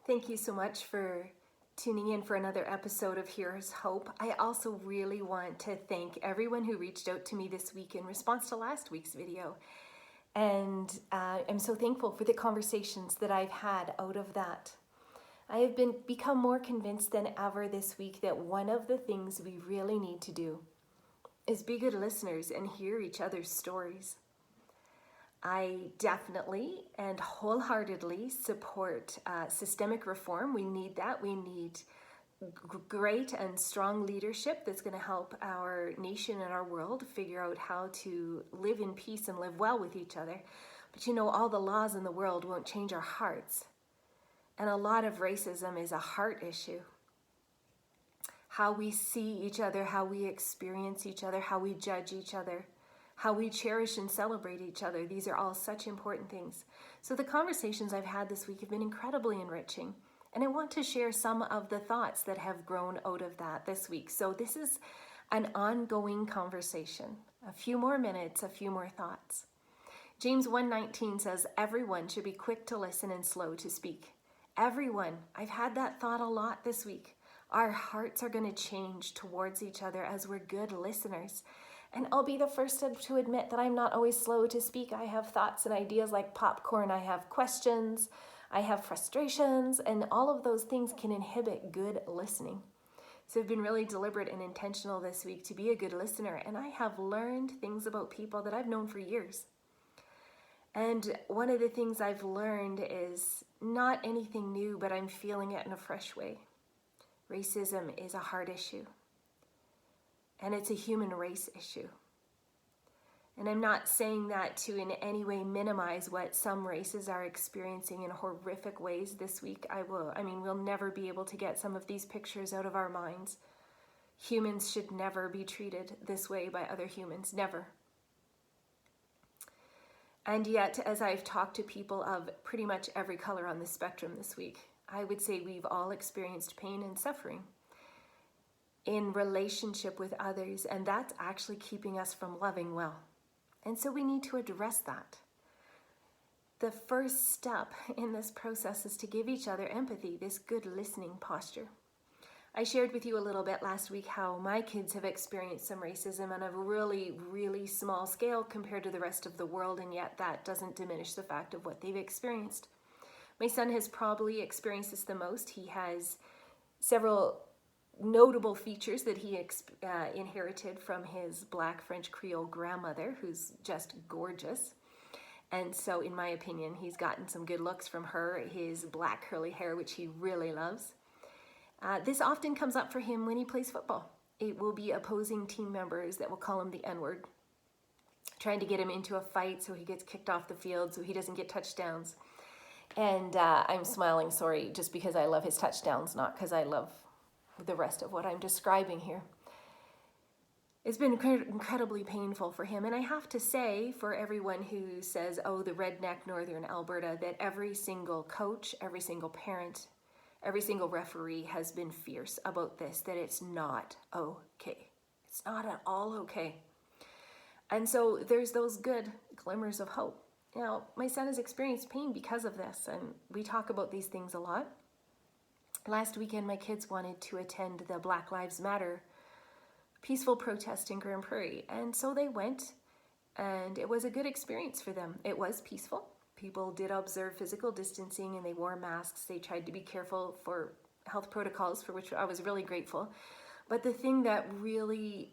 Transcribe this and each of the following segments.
Thank you so much for tuning in for another episode of Here's Hope. I also really want to thank everyone who reached out to me this week in response to last week's video. And I'm so thankful for the conversations that I've had out of that. I have become more convinced than ever this week that one of the things we really need to do is be good listeners and hear each other's stories. I definitely and wholeheartedly support systemic reform. We need that. We need great and strong leadership that's going to help our nation and our world figure out how to live in peace and live well with each other. But you know, all the laws in the world won't change our hearts. And a lot of racism is a heart issue. How we see each other, how we experience each other, how we judge each other, how we cherish and celebrate each other. These are all such important things. So the conversations I've had this week have been incredibly enriching. And I want to share some of the thoughts that have grown out of that this week. So this is an ongoing conversation. A few more minutes, a few more thoughts. James 1:19 says, everyone should be quick to listen and slow to speak. Everyone. I've had that thought a lot this week. Our hearts are going to change towards each other as we're good listeners. And I'll be the first to admit that I'm not always slow to speak. I have thoughts and ideas like popcorn. I have questions. I have frustrations. And all of those things can inhibit good listening. So I've been really deliberate and intentional this week to be a good listener. And I have learned things about people that I've known for years. And one of the things I've learned is not anything new, but I'm feeling it in a fresh way. Racism is a hard issue. And it's a human race issue. And I'm not saying that to in any way minimize what some races are experiencing in horrific ways this week. We'll never be able to get some of these pictures out of our minds. Humans should never be treated this way by other humans, never. And yet, as I've talked to people of pretty much every color on the spectrum this week, I would say we've all experienced pain and suffering in relationship with others, and that's actually keeping us from loving well. And so we need to address that. The first step in this process is to give each other empathy, this good listening posture. I shared with you a little bit last week how my kids have experienced some racism on a really, really small scale compared to the rest of the world, and yet that doesn't diminish the fact of what they've experienced. My son has probably experienced this the most. He has several notable features that he inherited from his Black French Creole grandmother, who's just gorgeous. And so, in my opinion, he's gotten some good looks from her, his black curly hair, which he really loves. This often comes up for him when he plays football. It will be opposing team members that will call him the N-word, trying to get him into a fight so he gets kicked off the field so he doesn't get touchdowns. And I'm smiling, sorry, just because I love his touchdowns, not because I love the rest of what I'm describing here. It's been incredibly painful for him. And I have to say, for everyone who says, oh, the redneck Northern Alberta, that every single coach, every single parent, every single referee has been fierce about this, that it's not okay. It's not at all okay. And so there's those good glimmers of hope. Now, my son has experienced pain because of this, and we talk about these things a lot. Last weekend, my kids wanted to attend the Black Lives Matter peaceful protest in Grand Prairie, and so they went, and it was a good experience for them. It was peaceful. People did observe physical distancing, and they wore masks. They tried to be careful for health protocols, for which I was really grateful. But the thing that really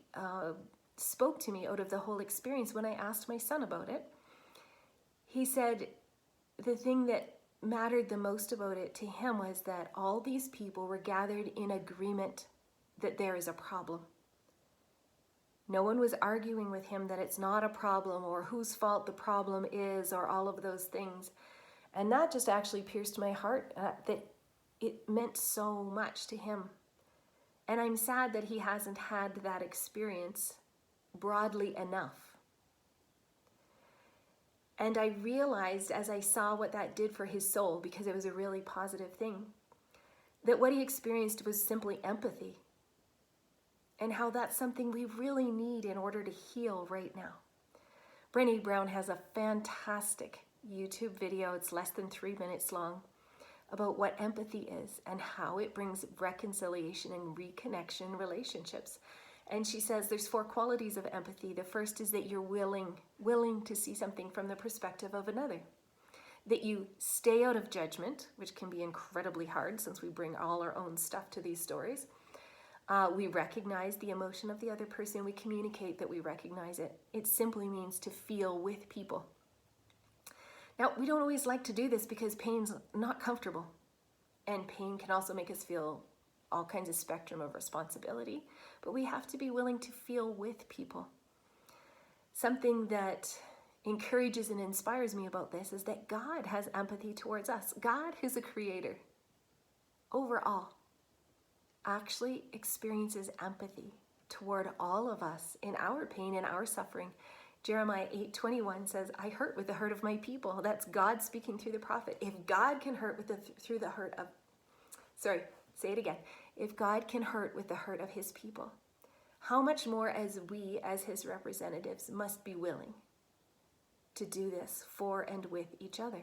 spoke to me out of the whole experience, when I asked my son about it, he said the thing that mattered the most about it to him was that all these people were gathered in agreement that there is a problem. No one was arguing with him that it's not a problem or whose fault the problem is or all of those things. And that just actually pierced my heart, that it meant so much to him. And I'm sad that he hasn't had that experience broadly enough. And I realized as I saw what that did for his soul, because it was a really positive thing, that what he experienced was simply empathy. And how that's something we really need in order to heal right now. Brené Brown has a fantastic YouTube video. It's less than 3 minutes long about what empathy is and how it brings reconciliation and reconnection in relationships. And she says there's 4 qualities of empathy. The first is that you're willing to see something from the perspective of another. That you stay out of judgment, which can be incredibly hard since we bring all our own stuff to these stories. We recognize the emotion of the other person. We communicate that we recognize it. It simply means to feel with people. Now, we don't always like to do this because pain's not comfortable. And pain can also make us feel all kinds of spectrum of responsibility. But we have to be willing to feel with people. Something that encourages and inspires me about this is that God has empathy towards us. God, who's a creator overall, actually experiences empathy toward all of us in our pain and our suffering. Jeremiah 8:21 says, I hurt with the hurt of my people. That's God speaking through the prophet. If God can hurt with through the hurt of, say it again. If God can hurt with the hurt of his people, how much more as we, as his representatives, must be willing to do this for and with each other.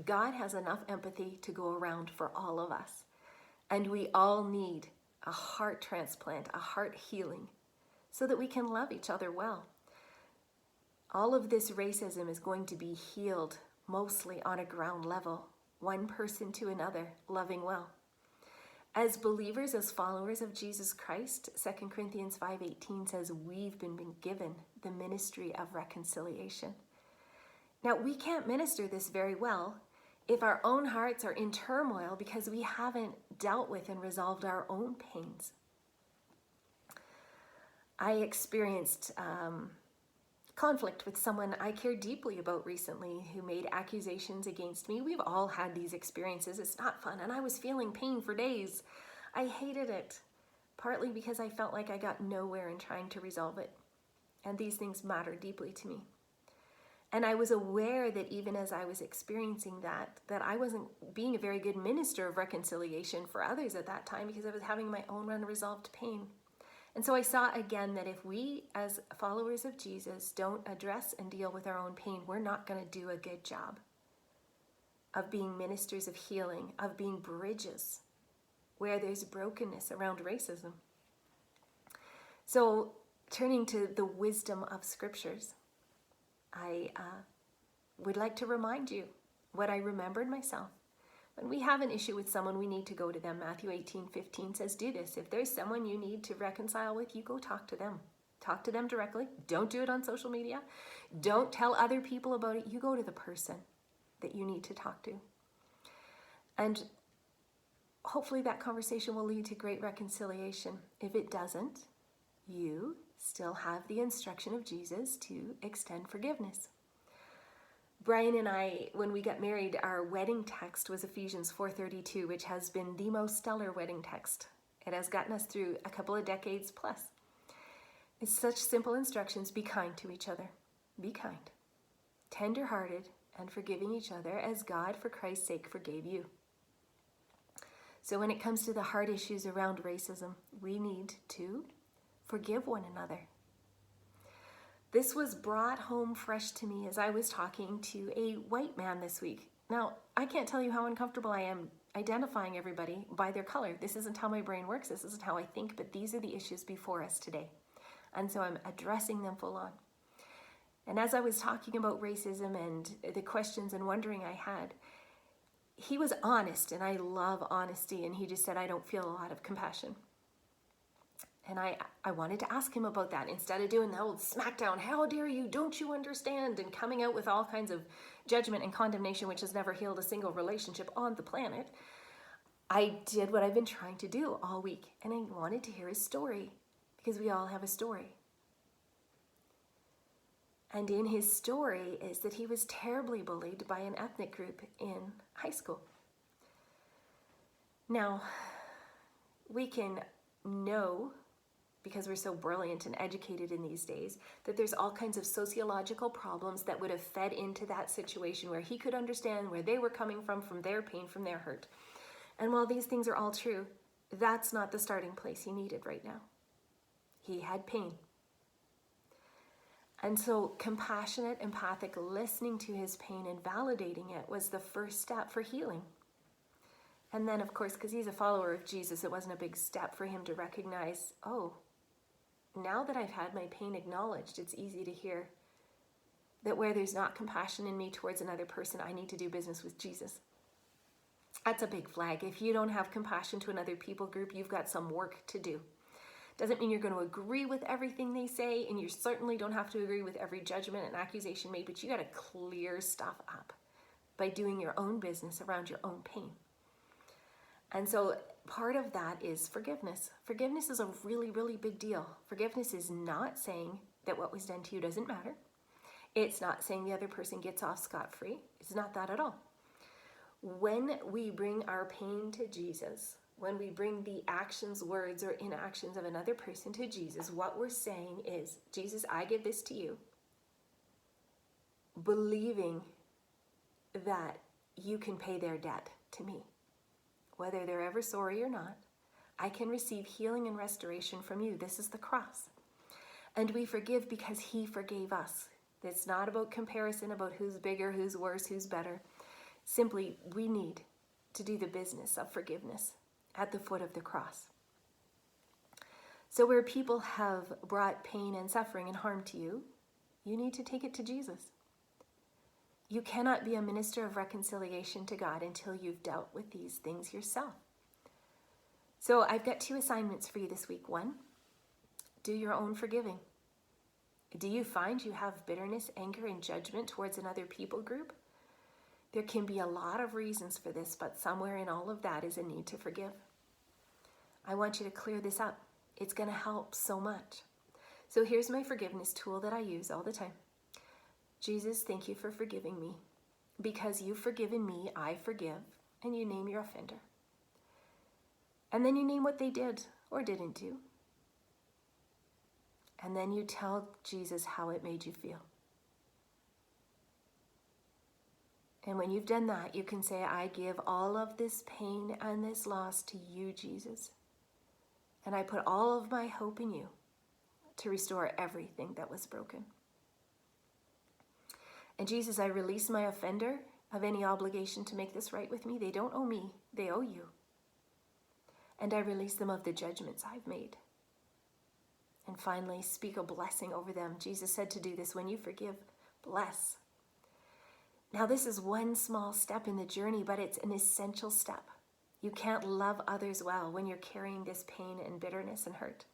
God has enough empathy to go around for all of us. And we all need a heart transplant, a heart healing, so that we can love each other well. All of this racism is going to be healed mostly on a ground level, one person to another, loving well. As believers, as followers of Jesus Christ, 2 Corinthians 5:18 says we've been given the ministry of reconciliation. Now, we can't minister this very well if our own hearts are in turmoil because we haven't dealt with and resolved our own pains. I experienced conflict with someone I care deeply about recently who made accusations against me. We've all had these experiences. It's not fun. And I was feeling pain for days. I hated it, partly because I felt like I got nowhere in trying to resolve it. And these things matter deeply to me. And I was aware that even as I was experiencing that I wasn't being a very good minister of reconciliation for others at that time because I was having my own unresolved pain. And so I saw again that if we, as followers of Jesus, don't address and deal with our own pain, we're not going to do a good job of being ministers of healing, of being bridges where there's brokenness around racism. So turning to the wisdom of scriptures, I would like to remind you what I remembered myself. When we have an issue with someone, we need to go to them. Matthew 18:15 says, do this. If there's someone you need to reconcile with, you go talk to them. Talk to them directly. Don't do it on social media. Don't tell other people about it. You go to the person that you need to talk to. And hopefully that conversation will lead to great reconciliation. If it doesn't, you still have the instruction of Jesus to extend forgiveness. Brian and I, when we got married, our wedding text was Ephesians 4:32, which has been the most stellar wedding text. It has gotten us through a couple of decades plus. It's such simple instructions. Be kind to each other. Be kind. Tender-hearted and forgiving each other as God, for Christ's sake, forgave you. So when it comes to the hard issues around racism, we need to forgive one another. This was brought home fresh to me as I was talking to a white man this week. Now, I can't tell you how uncomfortable I am identifying everybody by their color. This isn't how my brain works. This isn't how I think, but these are the issues before us today. And so I'm addressing them full on. And as I was talking about racism and the questions and wondering I had, he was honest, and I love honesty, and he just said, I don't feel a lot of compassion. And I wanted to ask him about that instead of doing the old smackdown, how dare you, don't you understand, and coming out with all kinds of judgment and condemnation, which has never healed a single relationship on the planet. I did what I've been trying to do all week, and I wanted to hear his story because we all have a story. And in his story is that he was terribly bullied by an ethnic group in high school. Now, we can know, because we're so brilliant and educated in these days, that there's all kinds of sociological problems that would have fed into that situation where he could understand where they were coming from their pain, from their hurt. And while these things are all true, that's not the starting place he needed right now. He had pain. And so compassionate, empathic listening to his pain and validating it was the first step for healing. And then, of course, because he's a follower of Jesus, it wasn't a big step for him to recognize, oh, now that I've had my pain acknowledged, it's easy to hear that where there's not compassion in me towards another person, I need to do business with Jesus. That's a big flag. If you don't have compassion to another people group, you've got some work to do. Doesn't mean you're going to agree with everything they say, and you certainly don't have to agree with every judgment and accusation made, but you got to clear stuff up by doing your own business around your own pain. And so part of that is forgiveness. Forgiveness is a really, really big deal. Forgiveness is not saying that what was done to you doesn't matter. It's not saying the other person gets off scot-free. It's not that at all. When we bring our pain to Jesus, when we bring the actions, words, or inactions of another person to Jesus, what we're saying is, Jesus, I give this to you, believing that you can pay their debt to me. Whether they're ever sorry or not, I can receive healing and restoration from you. This is the cross. And we forgive because he forgave us. It's not about comparison, about who's bigger, who's worse, who's better. Simply, we need to do the business of forgiveness at the foot of the cross. So where people have brought pain and suffering and harm to you, you need to take it to Jesus. You cannot be a minister of reconciliation to God until you've dealt with these things yourself. So I've got 2 assignments for you this week. 1, do your own forgiving. Do you find you have bitterness, anger, and judgment towards another people group? There can be a lot of reasons for this, but somewhere in all of that is a need to forgive. I want you to clear this up. It's going to help so much. So here's my forgiveness tool that I use all the time. Jesus, thank you for forgiving me. Because you've forgiven me, I forgive. And you name your offender. And then you name what they did or didn't do. And then you tell Jesus how it made you feel. And when you've done that, you can say, I give all of this pain and this loss to you, Jesus. And I put all of my hope in you to restore everything that was broken. And Jesus, I release my offender of any obligation to make this right with me. They don't owe me, they owe you. And I release them of the judgments I've made. And finally, speak a blessing over them. Jesus said to do this. When you forgive, bless. Now, this is one small step in the journey, but it's an essential step. You can't love others well when you're carrying this pain and bitterness and hurt.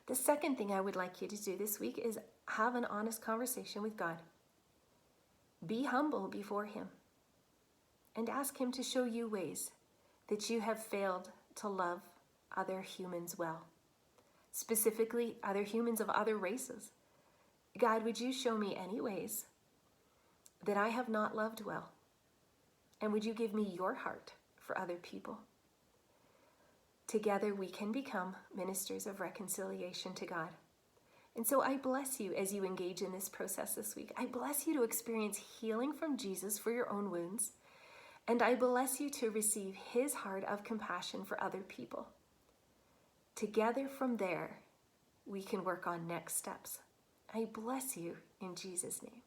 The second thing I would like you to do this week is have an honest conversation with God. Be humble before him and ask him to show you ways that you have failed to love other humans well. Specifically, other humans of other races. God, would you show me any ways that I have not loved well? And would you give me your heart for other people? Together we can become ministers of reconciliation to God. And so I bless you as you engage in this process this week. I bless you to experience healing from Jesus for your own wounds. And I bless you to receive his heart of compassion for other people. Together from there, we can work on next steps. I bless you in Jesus' name.